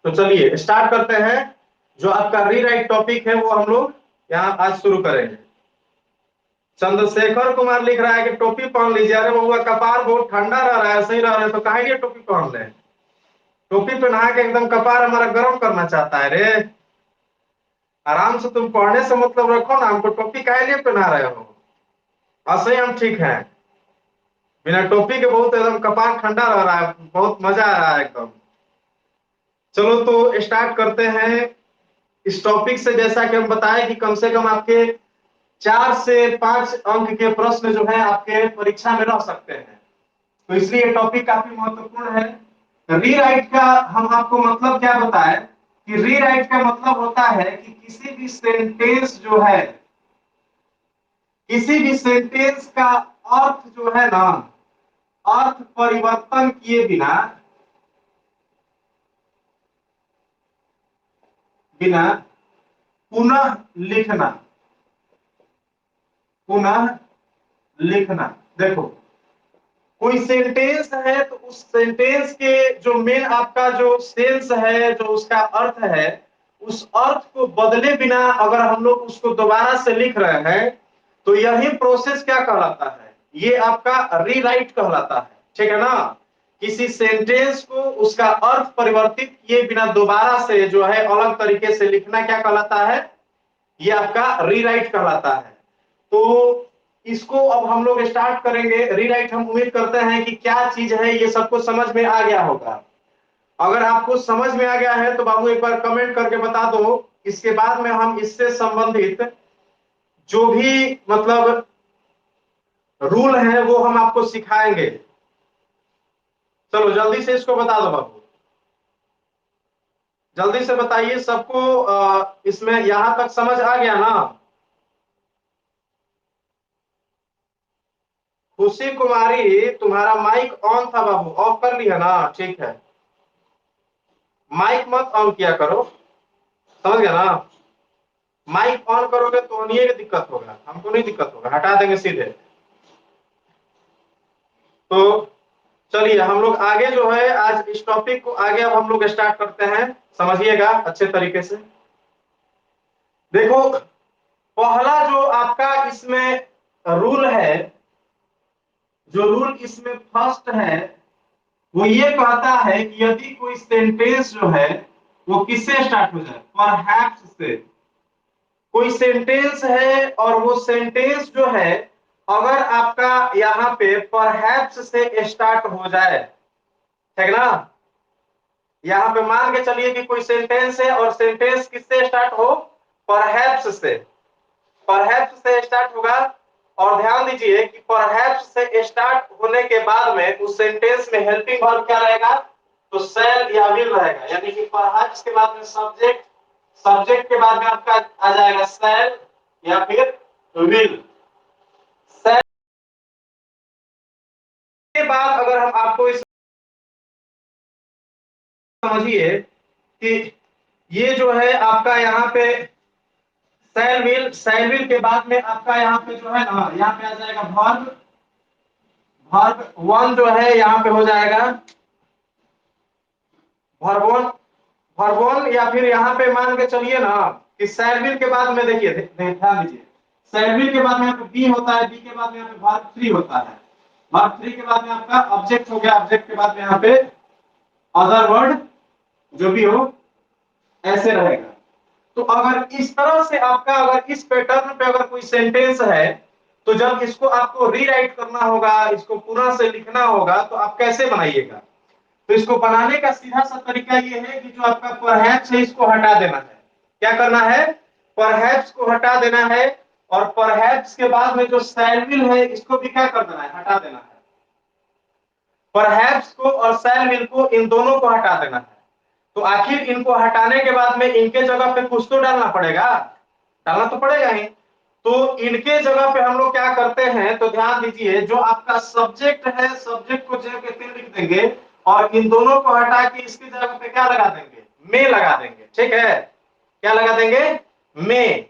तो चलिए स्टार्ट करते हैं। जो आपका रीराइट टॉपिक है वो हम लोग यहाँ आज शुरू करेंगे। चंद्रशेखर कुमार लिख रहा है कि टोपी पहन लीजिए। अरे बउआ, कपार बहुत ठंडा रह रहा है, सही रह रहा है, तो काहे लिए टोपी पहन ले? टोपी पहना के एकदम कपार हमारा गर्म करना चाहता है रे। आराम से तुम पढ़ने से मतलब रखो ना, हमको टोपी काहे लिए पहना रहे हो? ऐसे ही हम ठीक है, बिना टोपी के बहुत एकदम कपार ठंडा रह रहा है, बहुत मजा आ रहा है एकदम। चलो तो स्टार्ट करते हैं इस टॉपिक से। जैसा कि हम बताएं कि कम से कम आपके 4 से 5 अंक के प्रश्न जो है आपके परीक्षा में रह सकते हैं, तो इसलिए ये टॉपिक काफी महत्वपूर्ण है। रीराइट का हम आपको मतलब क्या बताएं कि रीराइट का मतलब होता है कि किसी भी सेंटेंस जो है, किसी भी सेंटेंस का अर्थ जो है ना, अर्थ परिवर्तन किए बिना बिना पुनः लिखना, पुनः लिखना। देखो, कोई सेंटेंस है तो उस सेंटेंस के जो मेन आपका जो सेंस है, जो उसका अर्थ है, उस अर्थ को बदले बिना अगर हम लोग उसको दोबारा से लिख रहे हैं तो यही प्रोसेस क्या कहलाता है? ये आपका रीराइट कहलाता है। ठीक है ना? किसी सेंटेंस को उसका अर्थ परिवर्तित किए बिना दोबारा से जो है अलग तरीके से लिखना क्या कहलाता है? ये आपका रीराइट कहलाता है। तो इसको अब हम लोग स्टार्ट करेंगे रीराइट। हम उम्मीद करते हैं कि क्या चीज है ये सबको समझ में आ गया होगा। अगर आपको समझ में आ गया है तो बाबू एक बार कमेंट करके बता दो। इसके बाद में हम इससे संबंधित जो भी मतलब रूल है वो हम आपको सिखाएंगे। चलो जल्दी से इसको बता दो बाबू, जल्दी से बताइए सबको। इसमें यहां तक समझ आ गया ना? खुशी कुमारी, तुम्हारा माइक ऑन था बाबू, ऑफ कर लिया ना? ठीक है, माइक मत ऑन किया करो, समझ गया ना? माइक ऑन करोगे तो उन्हीं को दिक्कत होगा, हमको नहीं दिक्कत होगा, हटा देंगे सीधे। तो चलिए हम लोग आगे जो है आज इस टॉपिक को आगे अब हम लोग स्टार्ट करते हैं। समझिएगा अच्छे तरीके से। देखो, पहला जो आपका इसमें रूल है, जो रूल इसमें फर्स्ट है, वो ये कहता है कि यदि कोई सेंटेंस जो है वो किससे स्टार्ट हो जाए? परहैप्स से। कोई सेंटेंस है और वो सेंटेंस जो है अगर आपका यहाँ पे परहैप्स से स्टार्ट हो जाए, ठीक ना? यहाँ पे मान के चलिए कि कोई सेंटेंस है और सेंटेंस किससे स्टार्ट हो? परहैप्स से। परहैप्स से स्टार्ट होगा। और ध्यान दीजिए कि परहैप्स से स्टार्ट होने के बाद में उस सेंटेंस में हेल्पिंग वर्ब क्या रहेगा? तो शैल या विल रहेगा। यानी कि परहैप्स के बाद में सब्जेक्ट, सब्जेक्ट के बाद में आपका आ जाएगा शैल या फिर विल। शैल के बाद अगर हम आपको इस समझिए कि ये जो है आपका यहाँ पे शैल विल के बाद में आपका यहाँ पे जो है ना, यहाँ पे आ जाएगा वर्ब। वर्ब वन जो है यहाँ पे हो जाएगा वर्बोन। वर्बोन या फिर यहाँ पे मान के चलिए ना कि शैल के बाद में देखिए, ध्यान दीजिए, शैल के बाद में यहाँ पे बी होता है, बी के बाद में यहाँ पे वर्ब थ्री होता है, वर्ब थ्री के बाद में आपका ऑब्जेक्ट हो गया, ऑब्जेक्ट के बाद में यहाँ पे अदर वर्ड जो भी हो, ऐसे रहेगा। तो अगर इस तरह से आपका अगर इस पैटर्न पे अगर कोई सेंटेंस है तो जब इसको आपको रीराइट करना होगा, इसको पुनः से लिखना होगा, तो आप कैसे बनाइएगा? तो इसको बनाने का सीधा सा तरीका ये है कि जो आपका परहैप्स है इसको हटा देना है। क्या करना है? परहैप्स को हटा देना है। और परहैप्स के बाद में जो शैल विल है इसको भी क्या कर देना है? हटा देना है। परहैप्स को और शैल विल को, इन दोनों को हटा देना है। तो आखिर इनको हटाने के बाद में इनके जगह पे कुछ तो डालना पड़ेगा, डालना तो पड़ेगा ही। तो इनके जगह पे हम लोग क्या करते हैं, तो ध्यान दीजिए, जो आपका सब्जेक्ट है, सब्जेक्ट को जगह पे तीन लिख देंगे और इन दोनों को हटा के इसकी जगह पे क्या लगा देंगे? मे लगा देंगे। ठीक है, क्या लगा देंगे? मे।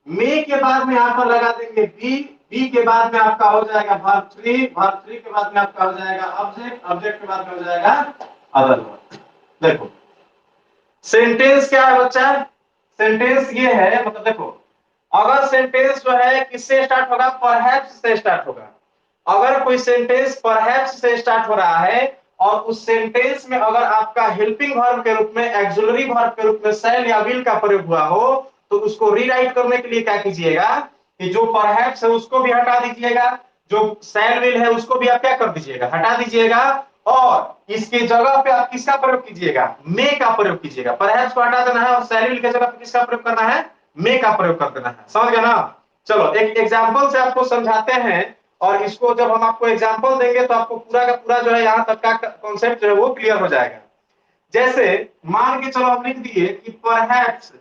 मे के बाद में यहाँ पर लगा देंगे बी। बी के बाद में आपका हो जाएगा वर्ब थ्री। वर्ब थ्री के बाद में आपका हो जाएगा ऑब्जेक्ट। ऑब्जेक्ट के बाद में हो जाएगा अदर वर्ड। देखो, सेंटेंस क्या है बच्चा? सेंटेंस ये है, मतलब देखो, अगर सेंटेंस जो है किससे स्टार्ट होगा? परहैप्स से स्टार्ट होगा। अगर कोई सेंटेंस परहैप्स से स्टार्ट हो रहा है और उस सेंटेंस में अगर आपका हेल्पिंग वर्ब के रूप में, एक्सिलरी वर्ब के रूप में शैल या विल का प्रयोग हुआ हो, तो उसको रीराइट करने के लिए क्या कीजिएगा कि जो परहैप्स है उसको भी हटा दीजिएगा, जो शैल विल है उसको भी आप क्या कर दीजिएगा? हटा दीजिएगा, और इसके जगह पे आप किसका प्रयोग कीजिएगा? मे का प्रयोग कीजिएगा। परहैप्स को हटा देना है और शैल विल के जगह पे किसका प्रयोग करना है? मे का प्रयोग कर देना है। समझ गए ना? चलो एक एग्जांपल से आपको समझाते हैं, और इसको जब हम आपको एग्जांपल देंगे तो आपको पूरा का पूरा जो है यहाँ तक का कॉन्सेप्ट जो है वो क्लियर हो जाएगा। जैसे मान के चलो हम लिख दिए कि perhaps,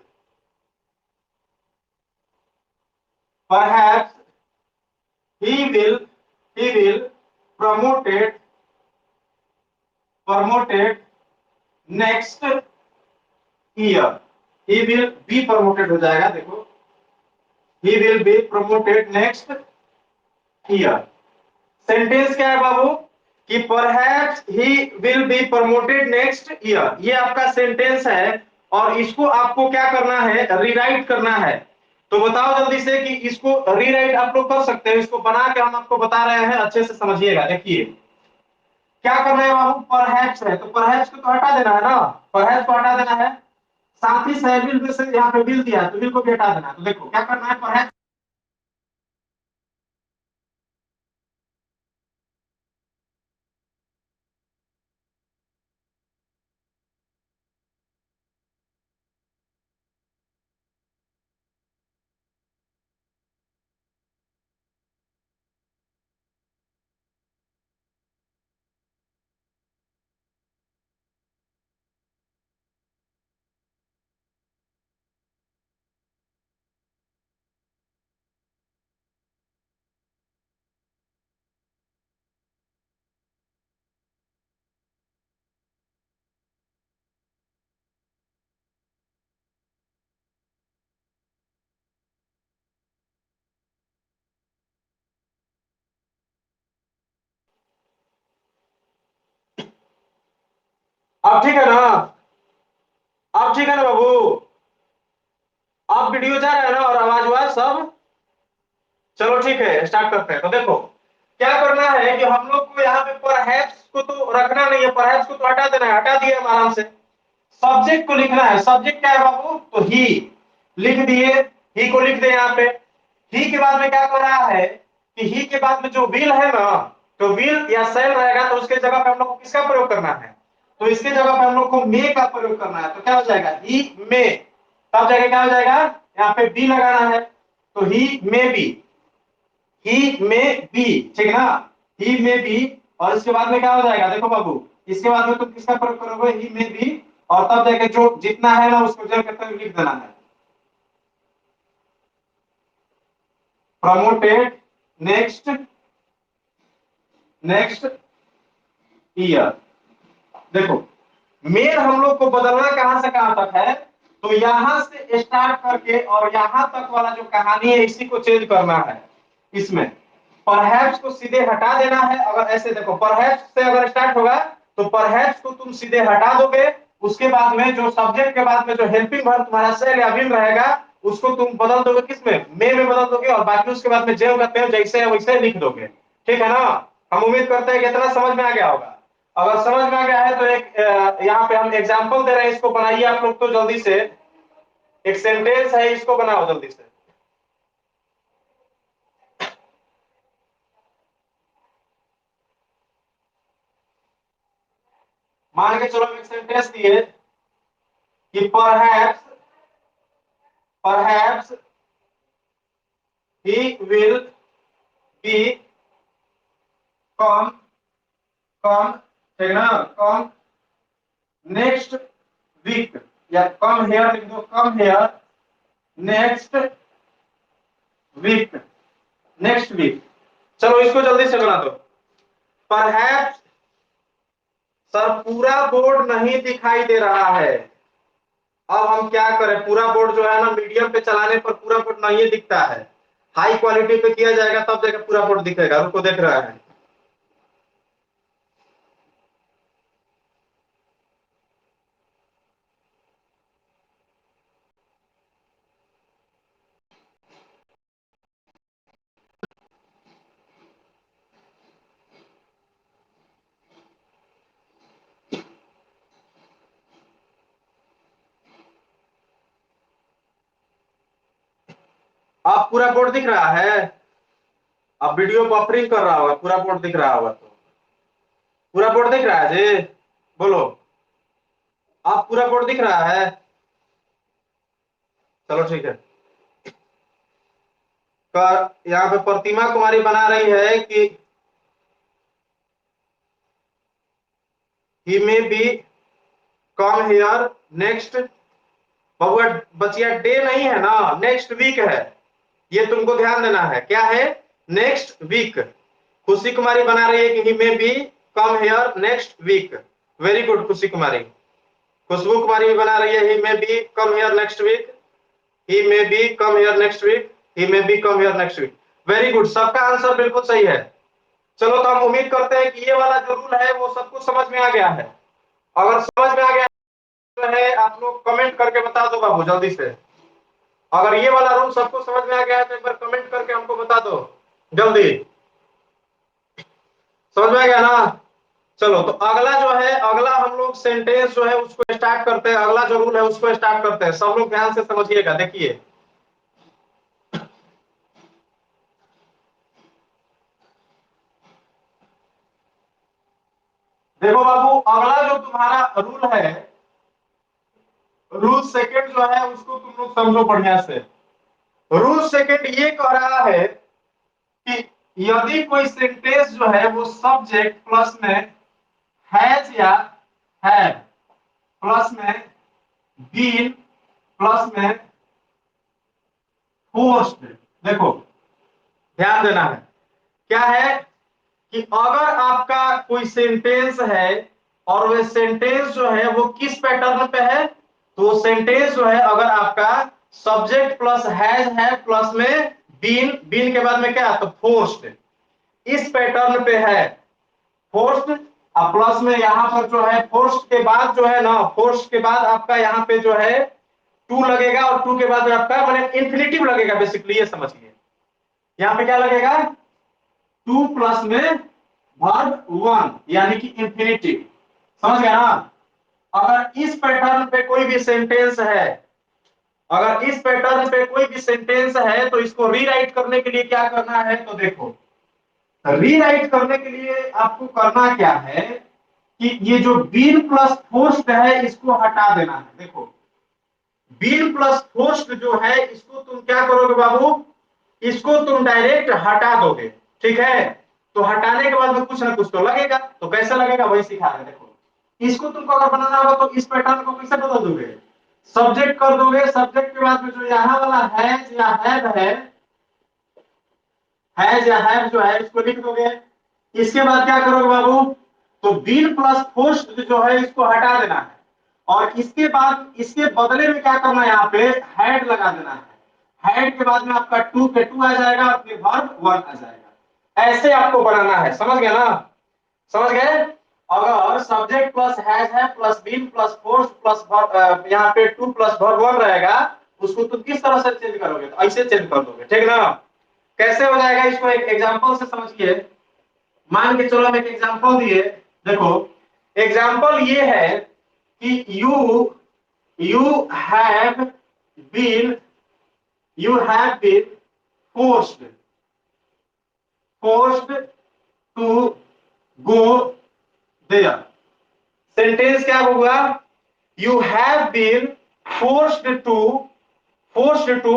perhaps he will promoted next year। he will be promoted हो जाएगा, देखो, he will be promoted next year। Sentence क्या है बाबू? कि perhaps he will be promoted next year, ये आपका सेंटेंस है, और इसको आपको क्या करना है? रीराइट करना है। तो बताओ जल्दी से कि इसको रीराइट आप लोग कर सकते हैं? इसको बना के हम आपको बता रहे हैं, अच्छे से समझिएगा। देखिए क्या करना है बाबू? परहैप्स है तो परहैप्स को तो हटा देना है ना, परहैप्स को हटा देना है। साथ ही विल में से यहाँ पे विल दिया है तो विल को भी हटा देना है। तो देखो क्या करना है, परहैप्स, अब ठीक है ना? अब ठीक है ना बाबू? अब वीडियो जा रहा है ना और आवाज आवाज सब? चलो ठीक है, स्टार्ट करते हैं। तो देखो क्या करना है कि हम लोग को यहाँ पे परहैप्स को तो रखना नहीं है, परहैप्स को तो हटा देना है, हटा दिए हम आराम से। सब्जेक्ट को लिखना है। सब्जेक्ट क्या है बाबू? तो ही लिख दिए, ही को लिख दे यहाँ पे। ही के बाद में क्या कर रहा है कि ही के बाद में जो विल है ना, तो विल या सेल रहेगा, तो उसके जगह पे हम लोग को किसका प्रयोग करना है? तो इसके जगह पे हम लोग को मे का प्रयोग करना है। तो क्या हो जाएगा? ही मे, तब जाके क्या हो जाएगा? यहाँ पे बी लगाना है, तो ही मे बी, ही मे बी, ठीक है ना? ही मे बी, और इसके बाद में क्या हो जाएगा? देखो बाबू, इसके बाद में तुम किसका प्रयोग करोगे? ही मे बी, और तब जाके जो जितना है ना उसको जल करते हुए लिख देना है। Promoted next, next year. देखो मेन हम लोग को बदलना कहां से कहां तक है? तो यहां से स्टार्ट करके और यहां तक वाला जो कहानी है इसी को चेंज करना है। इसमें परहैप्स को सीधे हटा देना है। अगर ऐसे देखो, परहैप्स से अगर स्टार्ट होगा तो परहैप्स को तुम सीधे हटा दोगे, उसके बाद में जो सब्जेक्ट के बाद में जो हेल्पिंग वर्ब तुम्हारा सेल या विल रहेगा उसको तुम बदल दोगे, किसमें? मे में बदल दोगे, और बाकी उसके बाद में जो कहते हो जैसे है वैसे लिख दोगे। ठीक है ना? हम उम्मीद करते हैं कि इतना समझ में आ गया होगा। अगर समझ में आ गया है तो एक यहाँ पे हम एग्जांपल दे रहे हैं, इसको बनाइए आप लोग तो जल्दी से। एक सेंटेंस है, इसको बनाओ जल्दी से। मान के चलो एक सेंटेंस दिए कि perhaps, perhaps he will be come, come, ठीक ना? कम नेक्स्ट वीक, या कम हेयर लिख दो, come here next week, next week. चलो इसको जल्दी से बना दो। परहैप्स, सर पूरा बोर्ड नहीं दिखाई दे रहा है। अब हम क्या करें? पूरा बोर्ड जो है ना, मीडियम पे चलाने पर पूरा बोर्ड नहीं दिखता है, हाई क्वालिटी पे किया जाएगा तब जाकर पूरा बोर्ड दिखेगा। रुको देख रहा है। आप पूरा बोर्ड दिख रहा है? आप वीडियो बफरिंग कर रहा होगा, पूरा बोर्ड दिख रहा होगा तो? पूरा बोर्ड दिख रहा है जी? बोलो, आप पूरा बोर्ड दिख रहा है? चलो ठीक है। यहाँ पे प्रतिमा कुमारी बना रही है कि he may be come here next. बबुआ बचिया डे नहीं है ना, नेक्स्ट वीक है, ये तुमको ध्यान देना है। क्या है? Next week. खुशी कुमारी बना रही है कि he may be come here next week. Very good Khushi Kumari. Khushboo Kumari भी बना रही है he may be come here next week, he may be come here next week, he may be come here next week. Very good, सबका answer बिल्कुल सही है। चलो तो हम उम्मीद करते हैं कि ये वाला जो रूल है वो सबको समझ में आ गया है। अगर समझ में आ गया है आप लोग कमेंट करके बता दो बाबू जल्दी से। अगर ये वाला रूल सबको समझ में आ गया है तो एक बार कमेंट करके हमको बता दो जल्दी। समझ में आ गया ना? चलो तो अगला जो है, अगला हम लोग सेंटेंस जो है उसको स्टार्ट करते हैं। अगला जो रूल है उसको स्टार्ट करते हैं। सब लोग ध्यान से समझिएगा। देखिए देखो बाबू, अगला जो तुम्हारा रूल है, रूल सेकंड जो है उसको तुम लोग समझो बढ़िया से। रूल सेकंड ये कह रहा है कि यदि कोई सेंटेंस जो है वो सब्जेक्ट प्लस में हैज या हैव प्लस में बीन प्लस में फोर्स्ड, देखो ध्यान देना है। क्या है कि अगर आपका कोई सेंटेंस है और वह सेंटेंस जो है वो किस पैटर्न पे है, तो वो सेंटेंस जो है अगर आपका सब्जेक्ट प्लस हैज है प्लस में बीन, बीन के बाद में क्या तो फोर्स्ड, इस पैटर्न पे है। फोर्स्ड और प्लस में यहां पर जो है फोर्स्ड के बाद जो है ना, फोर्स्ड के बाद आपका यहाँ पे जो है टू लगेगा और टू के बाद में आपका मतलब इंफिनिटिव लगेगा। बेसिकली ये समझिए, यहाँ पे क्या लगेगा? टू प्लस में वर्ब वन यानी कि इंफिनिटिव। समझ गया ना? अगर इस पैटर्न पे कोई भी सेंटेंस है, अगर इस पैटर्न पे कोई भी सेंटेंस है तो इसको रीराइट करने के लिए क्या करना है, तो देखो रीराइट करने के लिए आपको करना क्या है कि ये जो बीन प्लस फोर्स्ड है इसको हटा देना है। देखो बीन प्लस फोर्स्ड जो है इसको तुम क्या करोगे बाबू, इसको तुम डायरेक्ट हटा दोगे। ठीक है? तो हटाने के बाद में कुछ ना कुछ तो लगेगा, तो कैसे लगेगा वही सिखा रहे। देखो इसको तुमको अगर बनाना होगा तो इस पैटर्न को कैसे बदल दोगे, सब्जेक्ट कर दोगे, सब्जेक्ट के बाद में जो यहाँ वाला हैज या हैव है, हैज या हैव जो है इसको लिख दोगे। इसके बाद क्या करोगे बाबू, तो बीन प्लस फोर्स्ड जो है इसको हटा देना है और इसके बाद इसके बदले में क्या करना है, यहाँ पे हैड लगा देना है। हैड के बाद में आपका टू के टू आ जाएगा और फिर वर्ब वन आ जाएगा। ऐसे आपको बनाना है। समझ गया ना? समझ गए? अगर सब्जेक्ट प्लस हैज है plus been plus force plus यहाँ पे टू प्लस वर्ब वन रहेगा, उसको तुम किस तरह से चेंज करोगे, तो ऐसे चेंज कर दोगे। ठीक ना? कैसे हो जाएगा इसको एक एग्जांपल से समझिए। मान के चलो हम एक एग्जांपल दिए। देखो एग्जांपल ये है कि you have been you have been forced forced to go there. Sentence क्या होगा, you have been forced to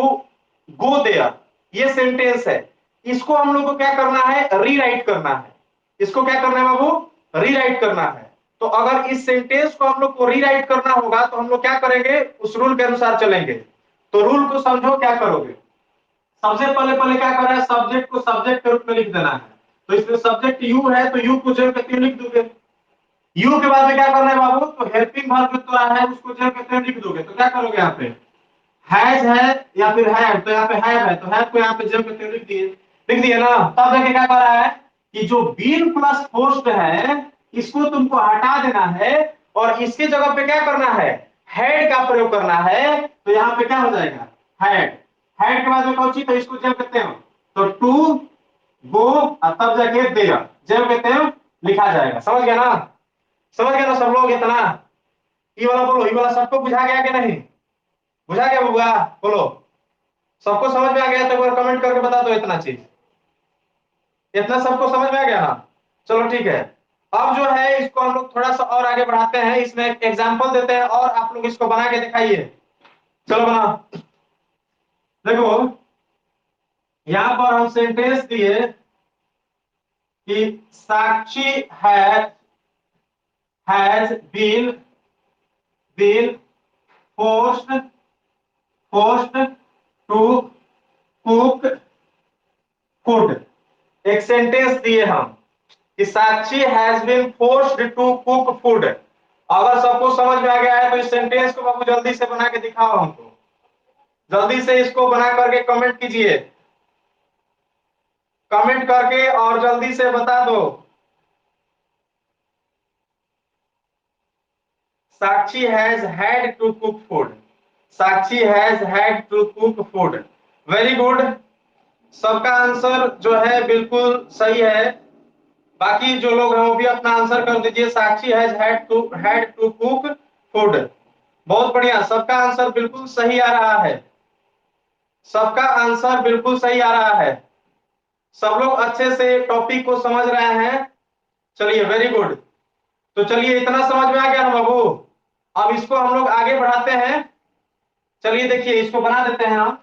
go there. ये सेंटेंस है। इसको हम लोग को क्या करना है, रीराइट करना है। इसको क्या करना है बाबू, रीराइट करना है। तो अगर इस सेंटेंस को हम लोग को रीराइट करना होगा तो हम लोग क्या करेंगे, उस रूल के अनुसार चलेंगे। तो रूल को समझो, क्या करोगे, सबसे पहले पहले क्या कर रहा है, सब्जेक्ट को सब्जेक्ट के रूप में लिख देना है। तो इसमें सब्जेक्ट यू है तो यू को जेल करके लिख दोगे। यू के बाद में क्या करना है बाबू, तो हेल्पिंग वर्ब जो तो है उसको जेल करके लिख दोगे। तो क्या करोगे, यहाँ पे हैज है या फिर हैव, तो यहाँ पे हैव है तो हैव को यहाँ पे जेल करके लिख दिए ना। तब देखिए क्या कर रहा है कि जो बीन प्लस फोर्स्ड है इसको तुमको हटा देना है और इसके जगह पे क्या करना है, हैड का प्रयोग करना है। तो यहाँ पे क्या हो जाएगा, हैड। हैड के बाद में कौन सी, तो इसको जेल करते हो तो टू गो और तब जाके देयर जेल कहते हैं लिखा जाएगा। समझ गया ना? समझ गया ना सब लोग इतना? ये वाला बोलो, ये वाला सबको बुझा गया कि नहीं? बुझा गया बुआ? बोलो सबको समझ में आ गया तो एक बार कमेंट करके बता दो इतना चीज। इतना सबको समझ में आ गया ना? चलो ठीक है। अब जो है इसको हम लोग थोड़ा सा और आगे बढ़ाते हैं, इसमें एक एग्जांपल देते हैं और आप लोग इसको बना के दिखाइए। चलो बना। देखो यहां पर हम सेंटेंस दिए कि Sakshi has been forced to cook food. एक सेंटेंस दिए हम कि Sakshi has been forced to cook food. अगर सबको समझ में आ गया है तो इस सेंटेंस को बाबू जल्दी से बना के दिखाओ हमको। जल्दी से इसको बना करके कमेंट कीजिए, कमेंट करके और जल्दी से बता दो। Sakshi has had to cook food. Sakshi has had to cook food. Very good. सबका आंसर जो है बिल्कुल सही है। बाकी जो लोग हैं वो भी अपना आंसर कर दीजिए। साक्षी हैड टू कुक फूड। बहुत बढ़िया, सबका आंसर बिल्कुल सही आ रहा है। सबका आंसर बिल्कुल सही आ रहा है। सब लोग अच्छे से टॉपिक को समझ रहे हैं। चलिए वेरी गुड। तो चलिए इतना समझ में आ गया ना बाबू। अब इसको हम लोग आगे बढ़ाते हैं। चलिए देखिए इसको बना देते हैं हम।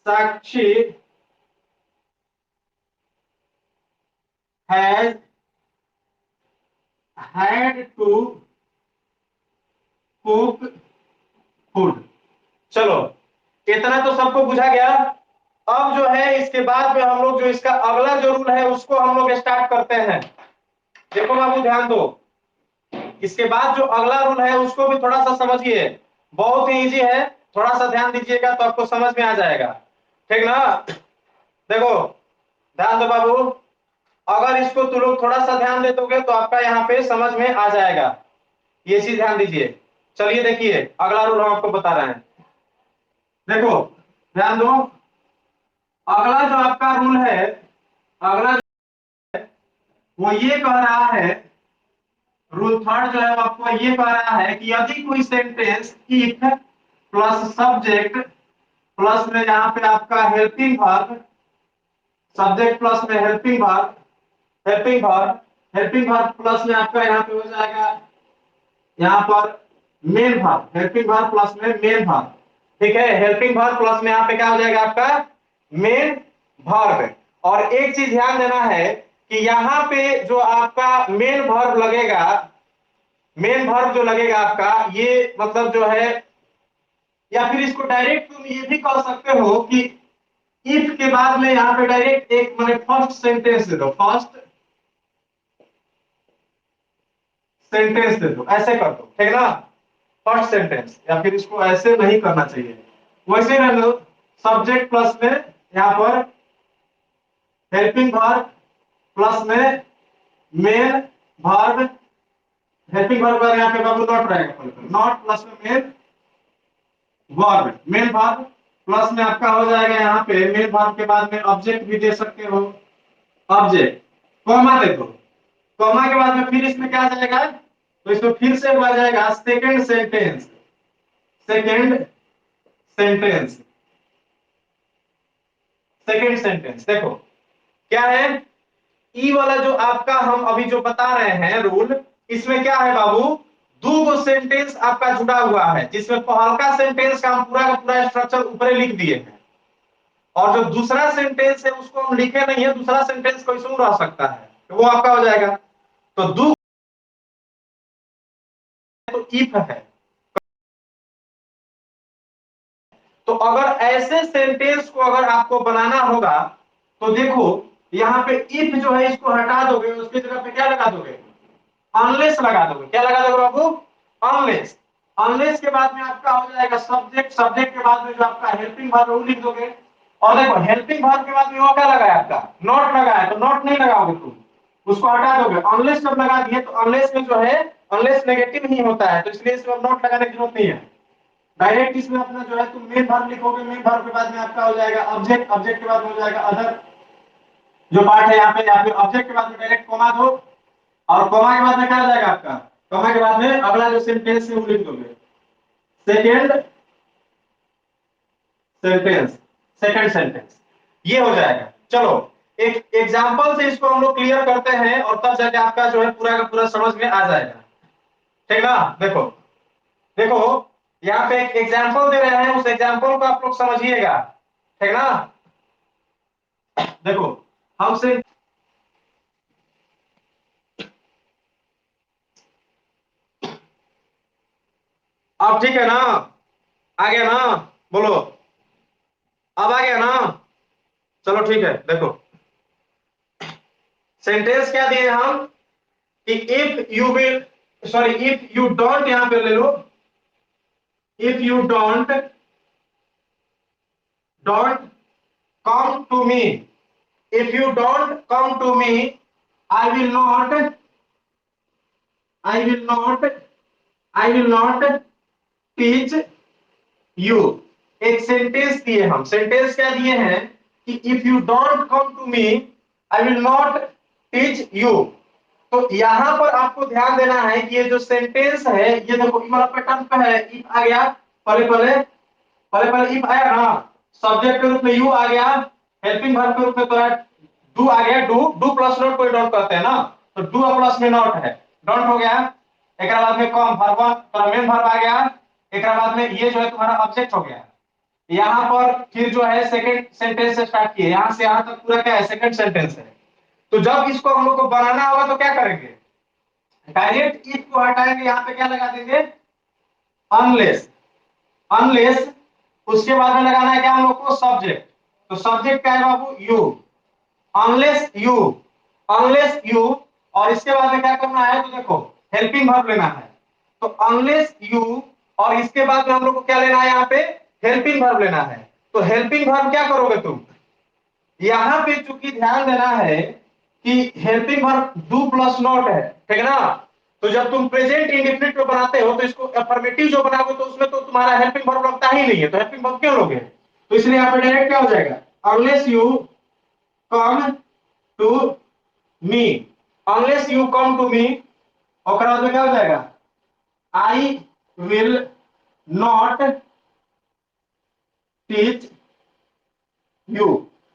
Sakshi has had to cook food. चलो इतना तो सबको बुझा गया। अब जो है इसके बाद में हम लोग जो इसका अगला जो रूल है उसको हम लोग स्टार्ट करते हैं। देखो बाबू ध्यान दो, इसके बाद जो अगला रूल है उसको भी थोड़ा सा समझिए। बहुत ही इजी है, थोड़ा सा ध्यान दीजिएगा तो आपको समझ में आ जाएगा। ठीक ना? देखो ध्यान दो बाबू, अगर इसको तुम लोग थोड़ा सा ध्यान दे दोगे तो आपका यहाँ पे समझ में आ जाएगा। ये चीज ध्यान दीजिए। चलिए देखिए अगला रूल हम आपको बता रहे हैं। देखो ध्यान दो, अगला जो आपका रूल है, अगला वो ये कह रहा है, रूल थर्ड जो है वो आपको ये कह रहा है कि यदि कोई sentence if plus subject plus में यहाँ पे आपका हेल्पिंग वर्ब, सब्जेक्ट प्लस में हेल्पिंग वर्ब प्लस में आपका यहाँ पे हो जाएगा यहाँ पर main verb, helping verb plus में मेन वर्ब। ठीक है, हेल्पिंग वर्ब प्लस में यहाँ पे क्या हो जाएगा आपका मेन वर्ब। और एक चीज ध्यान देना है कि यहाँ पे जो आपका मेन वर्ब लगेगा, मेन वर्ब जो लगेगा आपका ये मतलब जो है, या फिर इसको डायरेक्ट तुम ये भी कह सकते हो कि इफ के बाद में यहाँ पे डायरेक्ट एक मैंने फर्स्ट सेंटेंस दे दो, फर्स्ट सेंटेंस दे दो, ऐसे कर दो। ठीक ना? फर्स्ट सेंटेंस, या फिर इसको ऐसे नहीं करना चाहिए, वैसे रहने दो। सब्जेक्ट प्लस में यहाँ पर हेल्पिंग वर्ब प्लस में मेन वर्ब, हेल्पिंग वर्ब का यहाँ पे बाबू नॉट रहेगा, नॉट प्लस में main verb, main verb plus में आपका हो जाएगा यहाँ पे मेन वर्ब के बाद में ऑब्जेक्ट भी दे सकते हो, ऑब्जेक्ट कॉमा देखो, कॉमा के बाद में फिर इसमें क्या आ जाएगा, तो इसमें फिर से आ जाएगा second sentence, second sentence, second sentence. देखो क्या है, ई वाला जो आपका हम अभी जो बता रहे हैं रूल, इसमें क्या है बाबू, दो गो सेंटेंस आपका जुड़ा हुआ है, जिसमें पहलका सेंटेंस का हम पूरा का पूरा स्ट्रक्चर ऊपर लिख दिए हैं, और जो दूसरा सेंटेंस है उसको हम लिखे नहीं है, दूसरा सेंटेंस कैसे रह सकता है, तो वो आपका हो जाएगा। तो दो तो इफ है, तो अगर ऐसे सेंटेंस को अगर आपको बनाना होगा तो देखो यहाँ पे इफ जो है इसको हटा दोगे, उसकी जगह पे क्या लगा दोगे, अनलेस लगा दोगे। क्या लगा दोगे बाबू, अनलेस। अनलेस के बाद में आपका हो जाएगा सब्जेक्ट, सब्जेक्ट के बाद में जो आपका हेल्पिंग वर्ब वो लिख दोगे। और देखो हेल्पिंग वर्ब के बाद में वो क्या लगा है आपका, नॉट लगा है, तो नॉट नहीं लगाओगे तुम, उसको हटा दोगे। अनलेस जब लगा दिए तो अनलेस में जो है, अनलेस नेगेटिव नहीं होता है, तो इसलिए इसमें नॉट लगाने की जरूरत नहीं है। डायरेक्ट इसमें अपना जो है तुम मेन वर्ब लिखोगे, मेन वर्ब के बाद में आपका हो जाएगा ऑब्जेक्ट, ऑब्जेक्ट के बाद में हो जाएगा अदर जो पार्ट है यहाँ पे, या फिर ऑब्जेक्ट के बाद में डायरेक्ट कॉमा दो, और कॉमा के बाद में क्या आ जाएगा आपका, कॉमा के बाद में अगला जो सेंटेंस है वो लिख दोगे, सेकेंड सेंटेंस। सेकंड सेंटेंस, ये हो जाएगा। चलो एक एग्जांपल से इसको हम लोग क्लियर करते हैं और तब जाके आपका जो है पूरा का पूरा समझ में आ जाएगा, ठीक ना। देखो देखो यहाँ पे एक एग्जांपल दे रहे हैं, उस एग्जांपल को आप लोग समझिएगा, ठीक ना। देखो हमसे अब ठीक है ना, आ गया ना, बोलो अब आ गया ना। चलो ठीक है, देखो सेंटेंस क्या दिए हम कि if you will, sorry if you don't, यहां पे ले लो, if you don't come to me, if you don't come to me, i will not i will not I will not teach you। एक sentence दिए हम, sentence क्या दिए हैं कि if you don't come to me I will not teach you. तो यहां पर आपको ध्यान देना है कि ये जो सेंटेंस है, ये देखो ई वाला पैटर्न पे है, इफ आ गया, पहले पहले पहले पहले इफ आया ना, सब्जेक्ट के रूप में यू आ गया, हेल्पिंग वर्ब के रूप में तो डू आ गया, डू डू प्लस नॉट कोई डॉट कहते हैं ना, तो डू प्लस में नॉट है, डॉट हो गया। एक बाद में कम वर्ब तो मेन वर्ब आ गया, एक बाद में ये जो है तुम्हारा ऑब्जेक्ट हो गया। यहाँ पर फिर जो है सेकंड सेंटेंस से स्टार्ट किए, यहां से यहां तक पूरा क्या है, सेकंड सेंटेंस है। तो जब इसको हम लोग को बनाना होगा तो क्या करेंगे, डायरेक्ट इफ को हटाएंगे, यहाँ पे क्या लगा देंगे, अनलेस, अनलेस, उसके बाद में लगाना है क्या हम लोग को, सब्जेक्ट। तो सब्जेक्ट क्या है बाबू, you, unless you, unless you, और इसके बाद में क्या करना है, तो देखो हेल्पिंग वर्ब लेना है, तो अनलेस यू, और इसके बाद में हम लोग को क्या लेना है, यहाँ पे हेल्पिंग वर्ब लेना है। तो हेल्पिंग वर्ब क्या करोगे तुम, यहां पे चूंकि ध्यान देना है कि helping verb do plus not है, ठीक ना। तो जब तुम प्रेजेंट इंडेफिनिट को बनाते हो तो इसको अफर्मेटिव जो बनाओगे तो उसमें तो तुम्हारा हेल्पिंग वर्ब लगता ही नहीं है, तो हेल्पिंग वर्ब क्यों लोगे, तो इसलिए यहाँ पे डायरेक्ट क्या हो जाएगा, unless you come to me, unless you come to me, और बाद में क्या हो जाएगा, I will not teach you.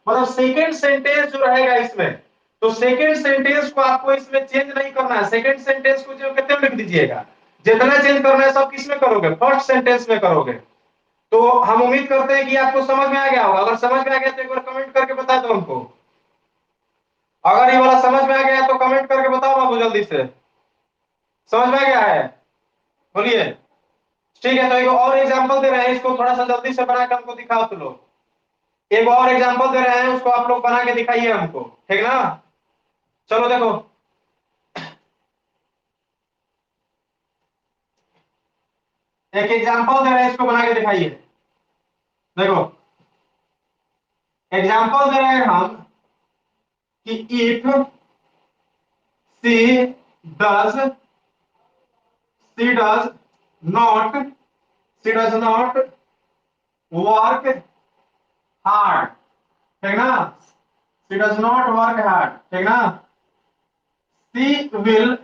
मतलब सेकेंड सेंटेंस जो रहेगा इसमें, तो सेकेंड सेंटेंस को आपको इसमें चेंज नहीं करना है, सेकेंड सेंटेंस को जो कहते हैं लिख दीजिएगा, जितना चेंज करना है सब किसमें करोगे, फर्स्ट सेंटेंस में करोगे। तो हम उम्मीद करते हैं कि आपको समझ में आ गया होगा, अगर समझ में आ गया तो एक बार कमेंट करके बता दो हमको, अगर ये वाला समझ में आ गया तो कमेंट करके बताओ बाबू जल्दी से, समझ में आ गया है, बोलिए। ठीक है, तो एक और एग्जांपल दे रहे हैं, इसको थोड़ा सा जल्दी से बना के हमको दिखाओ तो लोग, एक और एग्जांपल दे रहे हैं, उसको आप लोग बना के दिखाइए हमको, ठीक ना। चलो देखो, एक एग्जांपल दे रहे हैं, इसको बना के दिखाइए। देखो एग्जांपल दे रहे हैं हम कि if she does she does not she does not work hard, ठीक ना, she does not work hard, ठीक ना, she will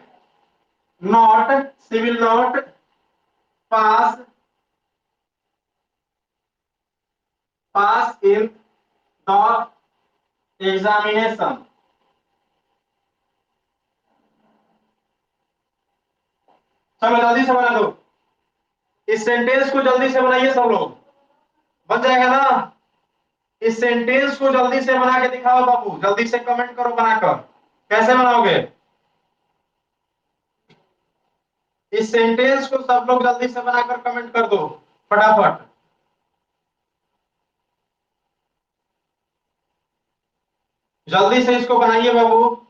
not she will not pass pass in the examination. चलो जल्दी से बना दो, इस सेंटेंस को जल्दी से बनाइए सब लोग, बन जाएगा ना। इस सेंटेंस को जल्दी से बना के दिखाओ बाबू, जल्दी से कमेंट करो बनाकर, कैसे बनाओगे इस सेंटेंस को, सब लोग जल्दी से बनाकर कमेंट कर दो फटाफट, जल्दी से इसको बनाइए बाबू।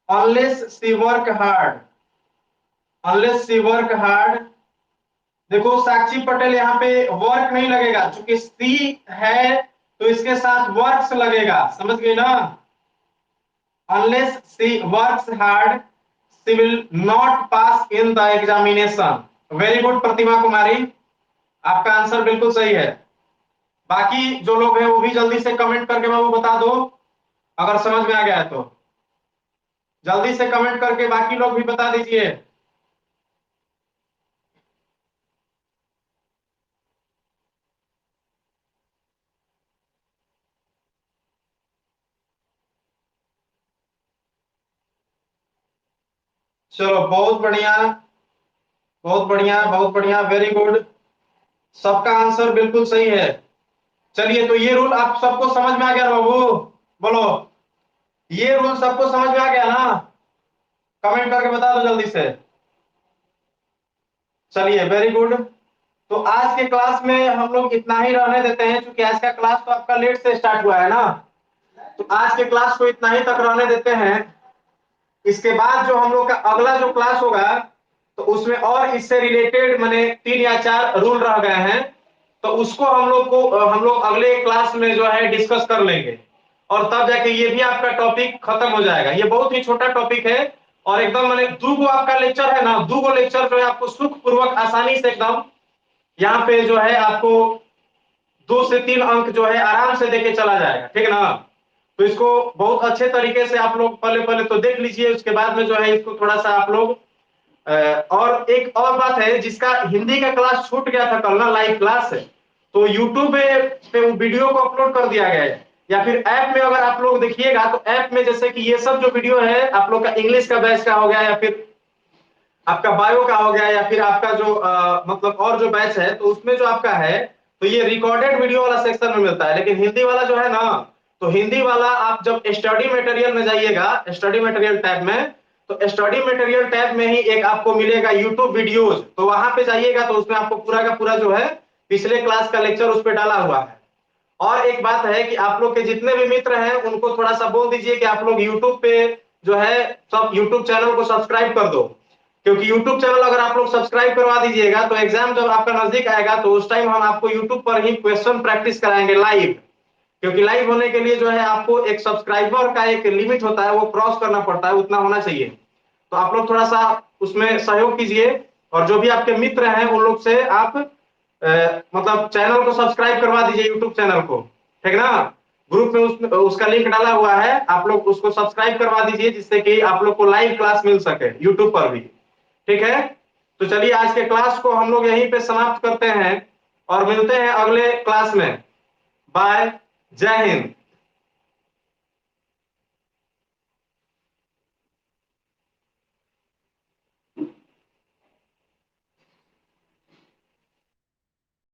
अनलेस सी वर्क हार्ड, अनलेस सी वर्क हार्ड, देखो साक्षी पटेल यहाँ पे वर्क नहीं लगेगा, चूंकि सी है तो इसके साथ वर्क्स लगेगा, समझ गए ना। unless she works hard she will not pass in the examination। Very good Pratima Kumari, आपका आंसर बिल्कुल सही है। बाकी जो लोग हैं वो भी जल्दी से कमेंट करके बाबू बता दो, अगर समझ में आ गया है तो जल्दी से कमेंट करके बाकी लोग भी बता दीजिए। चलो बहुत बढ़िया, बहुत बढ़िया, बहुत बढ़िया, वेरी गुड। सबका आंसर बिल्कुल सही है। चलिए, तो ये रूल आप सबको समझ में आ गया ना बाबू? बोलो, ये रूल सबको समझ में आ गया ना? कमेंट करके बता दो जल्दी से। चलिए, वेरी गुड। तो आज के क्लास में हम लोग इतना ही रहने देते हैं, क्योंकि आज का क्लास तो आपका लेट से स्टार्ट हुआ है ना। तो आज के क्लास को इतना ही तक रहने देते हैं। इसके बाद जो हम लोग का अगला जो क्लास होगा, तो उसमें और इससे रिलेटेड मैंने 3 या 4 रूल रह गए हैं, तो उसको हम लोग अगले क्लास में जो है डिस्कस कर लेंगे। और तब जाके ये भी आपका टॉपिक खत्म हो जाएगा। ये बहुत ही छोटा टॉपिक है, और एकदम मैंने 2 आपका लेक्चर है ना, 2 लेक्चर जो है आपको सुख पूर्वक आसानी से एकदम यहाँ पे जो है आपको 2 से 3 अंक जो है आराम से देके चला जाएगा, ठीक है ना? तो इसको बहुत अच्छे तरीके से आप लोग पहले पहले तो देख लीजिए, उसके बाद में जो है इसको थोड़ा सा आप लोग और एक और बात है, जिसका हिंदी का क्लास छूट गया था कल ना, लाइव क्लास है, तो यूट्यूब पे वो वीडियो को अपलोड कर दिया गया है। या फिर ऐप में अगर आप लोग देखिएगा, तो ऐप में जैसे कि ये सब जो वीडियो है आप लोग का इंग्लिश का बैच का हो गया, या फिर आपका बायो का हो गया, या फिर आपका जो मतलब और जो बैच है, तो उसमें जो आपका है, तो ये रिकॉर्डेड वीडियो वाला सेक्शन में मिलता है। लेकिन हिंदी वाला जो है ना, तो हिंदी वाला आप जब स्टडी मटेरियल में जाइएगा, स्टडी मटेरियल टैब में, तो स्टडी मटेरियल टैब में ही एक आपको मिलेगा यूट्यूब वीडियोज, तो वहां पे जाइएगा, तो उसमें आपको पूरा का पूरा जो है पिछले क्लास का लेक्चर उस पर डाला हुआ है। और एक बात है कि आप लोग के जितने भी मित्र हैं उनको थोड़ा सा बोल दीजिए कि आप लोग यूट्यूब पे जो है सब यूट्यूब चैनल को सब्सक्राइब कर दो। क्योंकि यूट्यूब चैनल अगर आप लोग सब्सक्राइब करवा दीजिएगा, तो एग्जाम जब आपका नजदीक आएगा, तो उस टाइम हम आपको यूट्यूब पर ही क्वेश्चन प्रैक्टिस कराएंगे लाइव। क्योंकि लाइव होने के लिए जो है आपको एक सब्सक्राइबर का एक लिमिट होता है, वो क्रॉस करना पड़ता है, उतना होना चाहिए। तो आप लोग थोड़ा सा उसमें सहयोग कीजिए, और जो भी आपके मित्र हैं उन लोग से आप मतलब चैनल को सब्सक्राइब करवा दीजिए, यूट्यूब चैनल को, ठीक है ना? ग्रुप में उसका लिंक डाला हुआ है, आप लोग उसको सब्सक्राइब करवा दीजिए, जिससे कि आप लोग को लाइव क्लास मिल सके यूट्यूब पर भी, ठीक है? तो चलिए, आज के क्लास को हम लोग यहीं पे समाप्त करते हैं, और मिलते हैं अगले क्लास में। बाय, जय हिंद।